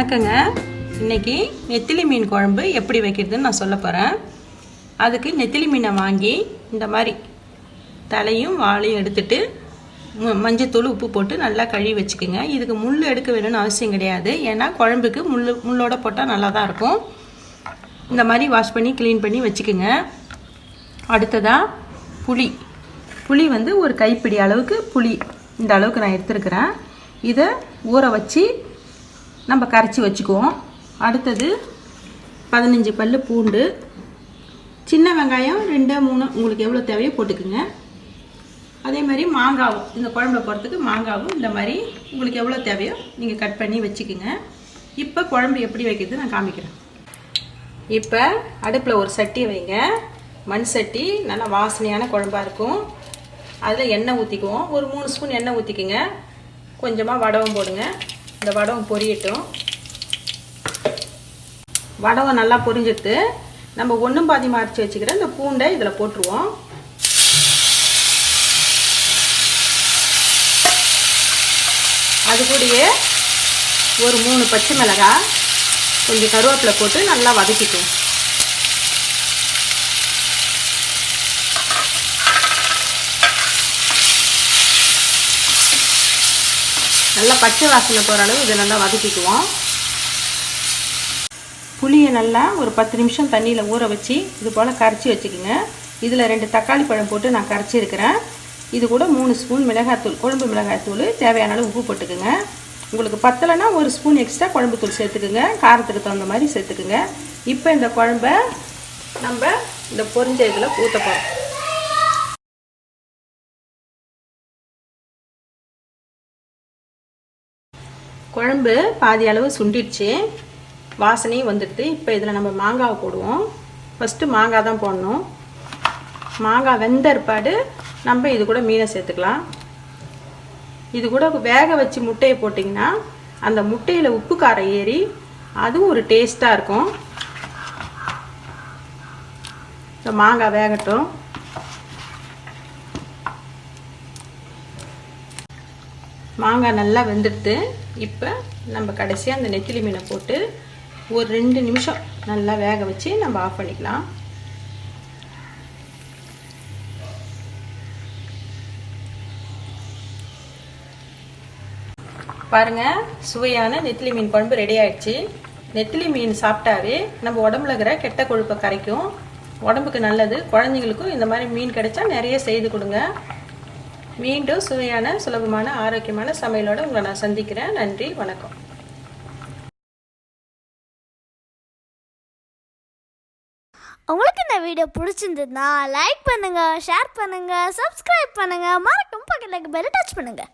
வணக்கங்க. இன்னைக்கு நெத்திலி மீன் குழம்பு எப்படி வைக்கிறதுன்னு நான் சொல்ல போகிறேன். அதுக்கு நெத்திலி மீனை வாங்கி இந்த மாதிரி தலையும் வாழையும் எடுத்துட்டு மஞ்சத்தூள் உப்பு போட்டு நல்லா கழுவி வச்சுக்கோங்க. இதுக்கு முள் எடுக்க வேணும்னு அவசியம் கிடையாது, ஏன்னா குழம்புக்கு முள்ளோட போட்டால் நல்லா தான் இருக்கும். இந்த மாதிரி வாஷ் பண்ணி க்ளீன் பண்ணி வச்சுக்கோங்க. அடுத்ததாக புளி வந்து ஒரு கைப்பிடி அளவுக்கு புளி இந்த அளவுக்கு நான் எடுத்துருக்கிறேன். இதை ஊற வச்சு நம்ம கரைச்சி வச்சுக்குவோம். அடுத்தது 15 பல்லு பூண்டு, சின்ன வெங்காயம் 2-3 உங்களுக்கு எவ்வளோ தேவையோ போட்டுக்குங்க. அதே மாதிரி மாங்காவும், இந்த குழம்புல போகிறதுக்கு மாங்காவும் இந்த மாதிரி உங்களுக்கு எவ்வளோ தேவையோ நீங்கள் கட் பண்ணி வச்சுக்குங்க. இப்போ குழம்பு எப்படி வைக்கிறது நான் காமிக்கிறேன். இப்போ அடுப்பில் ஒரு சட்டி வைங்க. மண் சட்டி, நல்லா வாசனையான குழம்பாக இருக்கும். அதில் எண்ணெய் ஊற்றிக்குவோம். ஒரு 3 ஸ்பூன் எண்ணெய் ஊற்றிக்குங்க. கொஞ்சமாக வடகம் போடுங்க. இந்த வடகம் பொரியட்டும். வடகம் நல்லா பொரிஞ்சிட்டு நம்ம ஒன்றும் பாதி அரைச்சி வச்சுக்கிற இந்த பூண்டை இதில் போட்டுருவோம். அது கூடயே ஒரு 3 பச்சை மிளகாய், கொஞ்சம் கருவேப்பிலை போட்டு நல்லா வதக்கிக்குவோம். நல்லா பச்சை வாசனை போகிற அளவு இதை நல்லா வதக்கிக்குவோம். புளியை நல்லா ஒரு 10 நிமிஷம் தண்ணியில் ஊற வச்சு இது போல் கரைச்சி வச்சுக்கோங்க. இதில் 2 தக்காளி பழம் போட்டு நான் கரைச்சிருக்கிறேன். இது கூட 3 ஸ்பூன் மிளகாய்த்தூள், குழம்பு மிளகாய்த்தூள், தேவையான அளவு உப்பு போட்டுக்குங்க. உங்களுக்கு பத்தலைன்னா 1 ஸ்பூன் எக்ஸ்ட்ரா குழம்பு தூள் சேர்த்துக்குங்க. காரத்துக்கு தகுந்த மாதிரி சேர்த்துக்குங்க. இப்போ இந்த குழம்பை நம்ம இந்த பொரிஞ்ச இதில் ஊற்ற போகிறோம். குழம்பு பாதி அளவு சுண்டிடுச்சு, வாசனையும் வந்துடுது. இப்போ இதில் நம்ம மாங்காவை போடுவோம். ஃபஸ்ட்டு மாங்காய் தான் போடணும். மாங்காய் வெந்த ஏற்பாடு நம்ம இது கூட மீனை சேர்த்துக்கலாம். இது கூட வேக வச்சு முட்டையை போட்டிங்கன்னா அந்த முட்டையில் உப்பு காரம் ஏறி அதுவும் ஒரு டேஸ்ட்டாக இருக்கும். இந்த மாங்காய் வேகட்டும். மாங்காய் நல்லா வெந்துடுது. இப்போ நம்ம கடைசியாக அந்த நெத்திலி மீனை போட்டு ஒரு 2 நிமிஷம் நல்லா வேக வச்சு நம்ம ஆஃப் பண்ணிக்கலாம். பாருங்கள், சுவையான நெத்திலி மீன் குழம்பு ரெடி ஆயிடுச்சு. நெத்திலி மீன் சாப்பிட்டாவே நம்ம உடம்புல இருக்கிற கெட்ட கொழுப்பை கரைக்கும், உடம்புக்கு நல்லது. குழந்தைங்களுக்கும் இந்த மாதிரி மீன் கிடைச்சா நிறைய செய்து கொடுங்க. மீண்டும் சுவையான, சுலபமான, ஆரோக்கியமான சமையலோடு உங்களை நான் சந்திக்கிறேன். நன்றி, வணக்கம். உங்களுக்கு இந்த வீடியோ பிடிச்சிருந்ததுன்னா லைக் பண்ணுங்க, ஷேர் பண்ணுங்க, சப்ஸ்கிரைப் பண்ணுங்க, மறக்காம பக்கத்துல பெல் டச் பண்ணுங்க.